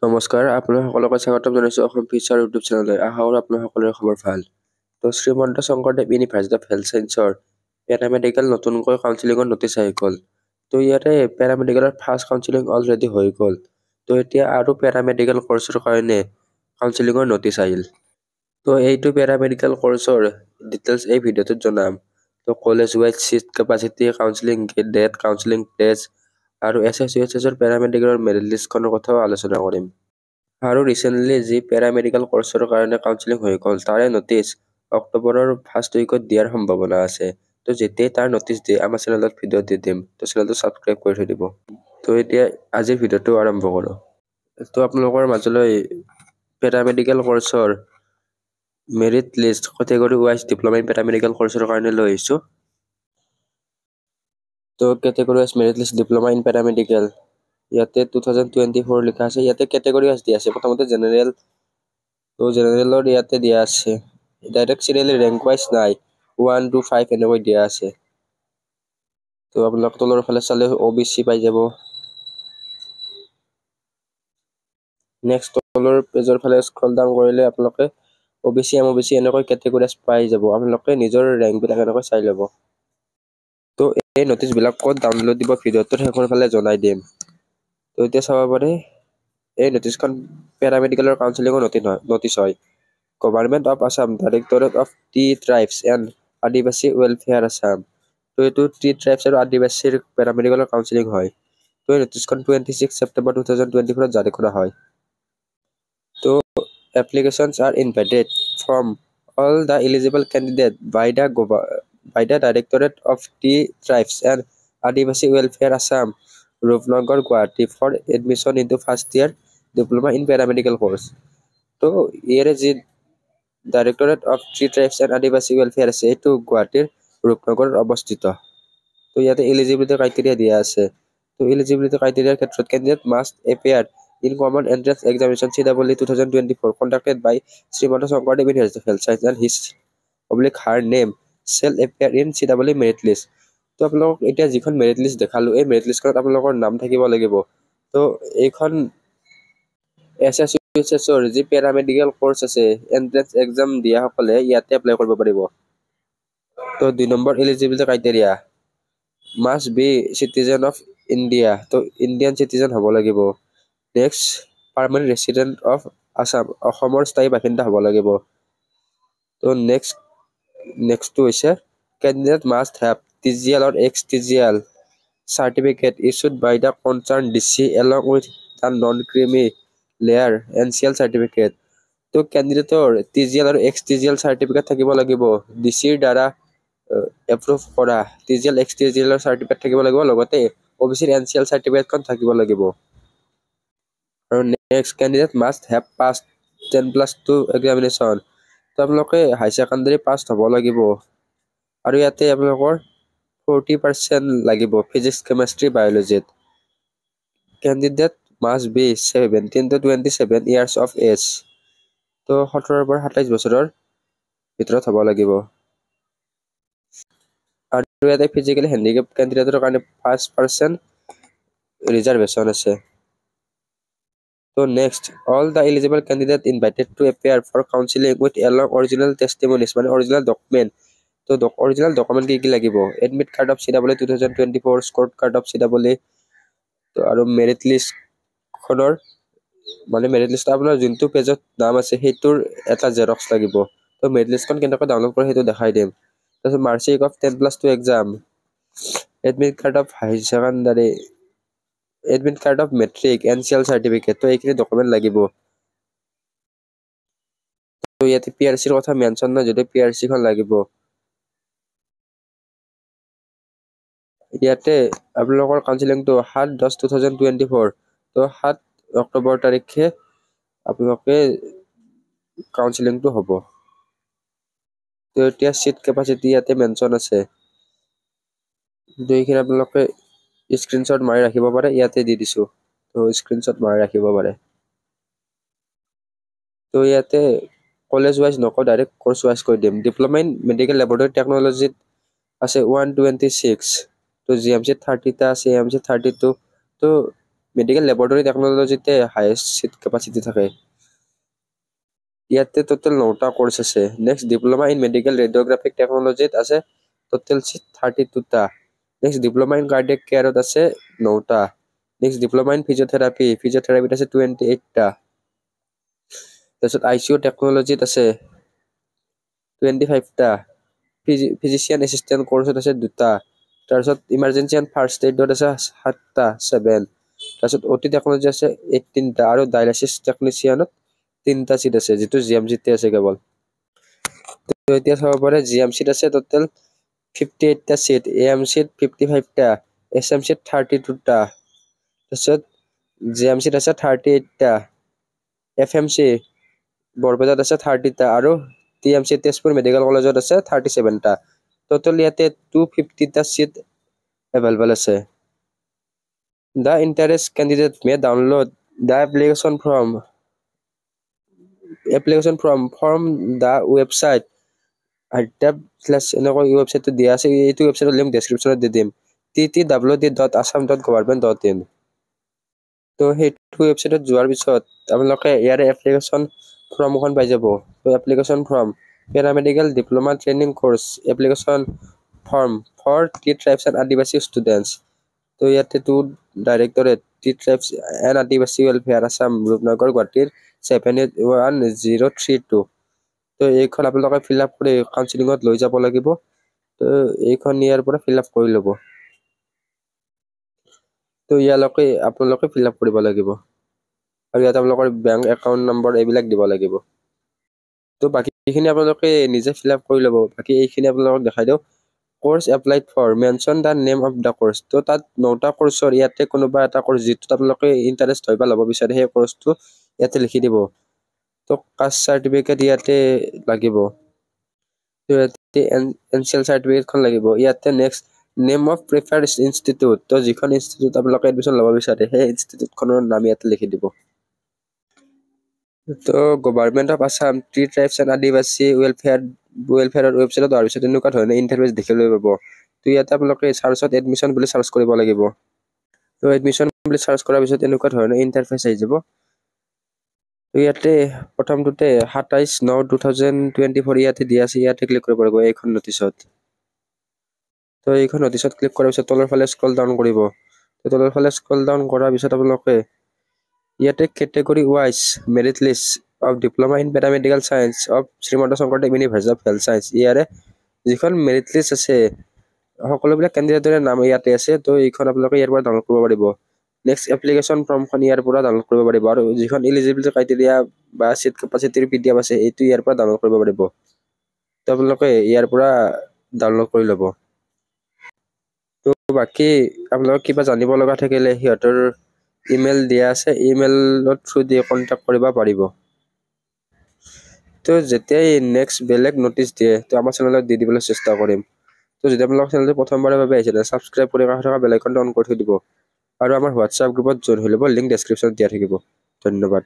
নমস্কাৰ, আপোনালোক সকলোকে স্বাগতম জনাইছোঁ অসম ফিচাৰ ইউটিউব চেনেললৈ। আশা কৰোঁ আপোনালোক সকলোৰে খবৰ ভাল। তো Srimanta Sankardev university of health ছায়েন্সৰ পেৰামেডিকেল নতুনকৈ কাউন্সিলিঙৰ নটিচ আহি গ'ল। তো ইয়াতে পেৰামেডিকেলৰ ফাৰ্ষ্ট কাউন্সিলিং অলৰেডি হৈ গ'ল। তো এতিয়া আৰু পেৰামেডিকেল কৰ্চৰ কাৰণে কাউন্সিলিঙৰ নটিচ আহিল। তো এইটো পেৰামেডিকেল কৰ্চৰ ডিটেইলছ এই ভিডিঅ'টোত জনাম। তো college wise seat capacity, counselling date, counselling test আৰু SSUHSৰ পেৰামেডিকেলৰ মেৰিট লিষ্টখনৰ কথাও আলোচনা কৰিম। আৰু ৰিচেণ্টলি যি পেৰামেডিকেল কৰ্চৰ কাৰণে কাউন্সিলিং হৈ গ'ল তাৰে নটিচ অক্টোবৰৰ ফাৰ্ষ্ট উইকত দিয়াৰ সম্ভাৱনা আছে। তো যেতিয়াই তাৰ নটিচ দিয়ে আমাৰ চেনেলত ভিডিঅ' দি দিম। তো চেনেলটো ছাবস্ক্ৰাইব কৰি থৈ দিব। তো এতিয়া আজিৰ ভিডিঅ'টো আৰম্ভ কৰোঁ। তো আপোনালোকৰ মাজলৈ পেৰামেডিকেল কৰ্চৰ merit list category wise diploma in paramedical কৰ্চৰ কাৰণে লৈ আহিছোঁ। তো category wise merit list diploma in paramedical ইয়াতে 2024 লিখা আছে। ইয়াতে কেটেগৰী ৱাইজ দিয়া আছে। প্ৰথমতে জেনেৰেল, তো জেনেৰেলৰ ইয়াতে দিয়া আছে। ডাইৰেক্ট চিৰিয়েলি ৰেংক ৱাইজ নাই, 1 to 5 এনেকৈ দিয়া আছে। তো আপোনালোক তলৰ ফালে চালে OBC পাই যাব। নেক্সট তলৰ পেজৰ ফালে স্ক্ৰল ডাউন কৰিলে আপোনালোকে OBC MOBC এনেকৈ কেটেগৰী পাই যাব। আপোনালোকে নিজৰ ৰেংকবিলাক এনেকৈ চাই ল'ব। তো এই নটিচবিলাক ক'ত ডাউনলোড দিব ভিডিঅ'টোৰ শেষৰ ফালে জনাই দিম। তো এতিয়া চাব পাৰে এই নটিচখন পেৰামেডিকেলৰ কাউন্সিলিঙৰ নটিচ হয়। Government of Assam, directorate of T tribes and Adivasi welfare Assam. তো এইটো টি ট্ৰাইবছ আৰু আদিবাসীৰ পেৰামেডিকেলৰ কাউন্সিলিং হয়। তো এই নটিচখন 26 ছেপ্টেম্বৰ 2024 জাৰি কৰা হয়। তো applications are invited from all the eligible candidates by the Directorate of Tea Tribes and Adivasi Welfare Assam, Rupnagar, Guwahati for admission into first year diploma in paramedical course. তো ইয়াৰে যি Directorate of Tea Tribes and Adivasi Welfare আছে এইটো গুৱাহাটীৰ ৰূপনগৰত অৱস্থিত। তো ইয়াতে eligibility criteria দিয়া আছে। তো এলিজিবিলিটি ক্ৰাইটেৰিয়াৰ ক্ষেত্ৰত candidate must appear in common entrance examination CWE 2024 conducted by Srimanta Shankardev University of Health Science and his her name shall appear in CWE merit list. তো আপোনালোকক এতিয়া যিখন মেৰিট লিষ্ট দেখালোঁ এই মেৰিট লিষ্টখনত আপোনালোকৰ নাম থাকিব লাগিব। তো এইখন SSUHSৰ যি পেৰামেডিকেল কোৰ্চ আছে এন্ট্ৰেন্স এক্সাম দিয়াসকলে ইয়াতে এপ্লাই কৰিব পাৰিব। তো 2 number eligibility criteria must B citizen of India. তো ইণ্ডিয়ান চিটিজেন হ'ব লাগিব। Next permanent resident of Assam, অসমৰ স্থায়ী বাসিন্দা হ'ব লাগিব। তো নেক্সটটো হৈছে candidate must have TGL or ex-TGL certificate issued by the concerned DC along with the non-creamy layer NCL certificate. তো কেণ্ডিডেটৰ TGL আৰু ex-TGL চাৰ্টিফিকেট থাকিব লাগিব। DCৰ দ্বাৰা এপ্ৰুভ কৰা TGL ex-TGL চাৰ্টিফিকেট থাকিব লাগিব, লগতে OBCৰ NCL চাৰ্টিফিকেটখন থাকিব লাগিব। আৰু next candidate must have pass 10+2 examination. তো আপোনালোকে হাই ছেকেণ্ডেৰী পাছ হ'ব লাগিব। আৰু ইয়াতে আপোনালোকৰ 40% লাগিব ফিজিক্স, কেমেষ্ট্ৰি, বায়'লজিত। Candidate must be 17 to 27 years of age। তো 17 পৰা 27 বছৰৰ ভিতৰত হ'ব লাগিব। আৰু ইয়াতে ফিজিকেলি হেণ্ডিকেপ কেণ্ডিডেটৰ কাৰণে 5% ৰিজাৰ্ভেশ্যন আছে। So next, all the eligible candidates invited to appear for counseling with along original testimonies, মানে original document. তো original document কি লাগিব? Admit card of CWE 2024, scored card of CWE, তো আৰু merit list খনৰ মানে merit list আপোনাৰ যোনটো পেজত নাম আছে সেইটোৰ এটা জেৰক্স লাগিব। তো merit listখন কেনেকৈ ডাউনলোড কৰে সেইটো দেখাই দিম। তাৰপিছত marksheet of 10+2 exam, admit card of high secondary, admit card of matric, NCL certificate. তো এইখিনি ডকুমেণ্ট লাগিব। তো ইয়াতে PRCৰ কথা মেনশ্যন নাই, যদি PRCখন লাগিব। ইয়াতে আপোনালোকৰ কাউন্সিলিংটো 7/10/2024, তো 7 অক্টোবৰ তাৰিখে আপোনালোকে কাউন্সিলিংটো হ'ব। তো এতিয়া চিট কেপাচিটি ইয়াতে মেনশ্যন আছে। তো এইখিনি আপোনালোকে স্ক্ৰীনশ্বট মাৰি ৰাখিব পাৰে, ইয়াতে দি দিছোঁ। তো স্ক্ৰীনশ্বট মাৰি ৰাখিব পাৰে। তো ইয়াতে কলেজ ৱাইজ নকওঁ, ডাইৰেক্ট কোৰ্চ ৱাইজ কৈ দিম। ডিপ্ল'মা ইন মেডিকেল লেবৰেটৰী টেকন'লজিত আছে 126, তো GMC 30টা আছে, AMC 32, তো মেডিকেল লেবৰেটৰী টেকনলজিতে হায়েষ্ট চিট কেপাচিটি থাকে। ইয়াতে টোটেল 9টা কোৰ্চ আছে। Next diploma in medical radiographic টেকনলজিত আছে টোটেল চিট 32টা। নেক্সট ডিপ্ল'মা ইন কাৰ্ডিয়েক কেয়াৰত আছে 9টা। নেক্সট ডিপ্ল'মা ইন ফিজিঅ'থেৰাপিত আছে 28টা। তাৰপিছত ICU টেকনলজিত আছে 25টা। ফিজিচিয়ান এছিষ্টেণ্ট কোৰ্চত আছে 2টা। তাৰপিছত ইমাৰ্জেঞ্চি এণ্ড ফাৰ্ষ্ট এইডত আছে 7টা 7। তাৰপিছত OT টেকনলজি আছে 18টা আৰু ডায়ালাইচিছ টেকনিচিয়ানত 3টা চিট আছে, যিটো GMCতে আছে কেৱল। তো এতিয়া চাব পাৰে GMCত আছে টোটেল 58টা চিট, AMCত 55টা, SMCত 32টা। তাৰপিছত GMCত আছে 38টা, FMC বৰপেটাত আছে 30টা আৰু TMC তেজপুৰ মেডিকেল কলেজত আছে 37টা। টোটেল ইয়াতে 250টা চিট এভেইলেবল আছে। The interested candidate may download the application from the website এনেকৈ ৱেবছাইটটো দিয়া আছে। এইটো ৱেবছাইটৰ লিংক ডেছক্ৰিপশ্যনত দি দিম, ttwd.assam.government.in। তো সেইটো ৱেবছাইটত যোৱাৰ পিছত আপোনালোকে ইয়াৰে এপ্লিকেশ্যন ফৰ্মখন পাই যাব। তো application form paramedical diploma training course application form for the tribes and Adivasi students. তো ইয়াতে directorate the tribes and Adivasi welfare Assam Rupnagar গুৱাহাটীৰ 781-032। তো এইখন আপোনালোকে ফিল আপ কৰি কাউন্সিলিঙত লৈ যাব লাগিব। তো এইখন ইয়াৰ পৰা ফিল আপ কৰি ল'ব। তো ইয়ালৈকে আপোনালোকে ফিল আপ কৰিব লাগিব আৰু ইয়াত আপোনালোকৰ বেংক একাউণ্ট নম্বৰ এইবিলাক দিব লাগিব। তো বাকীখিনি আপোনালোকে নিজে ফিল আপ কৰি ল'ব। বাকী এইখিনি আপোনালোকক দেখাই দিওঁ। Course applied for mention the name of the course. তো তাত 9টা কোৰ্চৰ ইয়াতে কোনোবা এটা কোৰ্চ যিটোত আপোনালোকে ইণ্টাৰেষ্ট হয় বা ল'ব বিচাৰে সেই কোৰ্চটো ইয়াতে লিখি দিব। তো কাষ্ট চাৰ্টিফিকেট ইয়াতে লাগিব, ইয়াতে NCL চাৰ্টিফিকেটখন লাগিব। ইয়াতে next name of preferred institute, তো যিখন ইনষ্টিটিউট আপোনালোকে এডমিশ্যন ল'ব বিচাৰে সেই ইনষ্টিটিউটখনৰ নাম ইয়াতে লিখি দিব। তো government of Assam T tribes and আদিবাসী ৱেলফেয়াৰৰ ৱেবছাইটত হোৱাৰ পিছত এনেকুৱা ধৰণে ইণ্টাৰফেচ দেখিবলৈ পাব। তো ইয়াতে আপোনালোকে চাৰ্চত এডমিশ্যন বুলি চাৰ্চ কৰিব লাগিব। তো এডমিশ্যন বুলি চাৰ্চ কৰাৰ পিছত এনেকুৱা ধৰণে ইণ্টাৰফেচ আহি যাব। তো ইয়াতে প্ৰথমটোতে 27/9/2024 ইয়াতে দিয়া আছে, ইয়াতে ক্লিক কৰিব লাগিব এইখন নটিচত। তো এইখন নটিচত ক্লিক কৰাৰ পিছত তলৰ ফালে স্ক্ৰল ডাউন কৰিব। তো তলৰ ফালে স্ক্ৰল ডাউন কৰাৰ পিছত আপোনালোকে ইয়াতে category wise merit list of diploma in paramedical science of Srimanta Sankardev university of health science, ইয়াৰে যিখন মেৰিট লিষ্ট আছে সকলোবিলাক কেণ্ডিডেটৰে নাম ইয়াতে আছে। তো এইখন আপোনালোকে ইয়াৰ পৰা ডাউনলোড কৰিব পাৰিব। নেক্সট এপ্লিকেশ্যন ফৰ্মখন ইয়াৰ পৰা ডাউনলোড কৰিব পাৰিব আৰু যিখন এলিজিবিলিটি ক্ৰাইটেৰিয়া বা চিট কেপাচিটিৰ PDF আছে এইটো ইয়াৰ পৰা ডাউনলোড কৰিব পাৰিব। তো আপোনালোকে ইয়াৰ পৰা ডাউনলোড কৰি ল'ব। তো বাকী আপোনালোকে কিবা জানিব লগা থাকিলে সিহঁতৰ ইমেইল দিয়া আছে, ইমেইলৰ থ্ৰু দি কণ্টেক্ট কৰিব পাৰিব। তো যেতিয়াই নেক্সট বেলেগ নটিচ দিয়ে তো আমাৰ চেনেলত দি দিবলৈ চেষ্টা কৰিম। তো যদি আপোনালোকৰ চেনেলটো প্ৰথমবাৰৰ বাবে আহিছে ছাবস্ক্ৰাইব কৰি কাষত থকা বেল আইকনটো অন কৰি থৈ দিব আৰু আমাৰ হোৱাটছআপ গ্ৰুপত জইন হৈ ল'ব, লিংক ডেছক্ৰিপশ্যনত দিয়া থাকিব। ধন্যবাদ।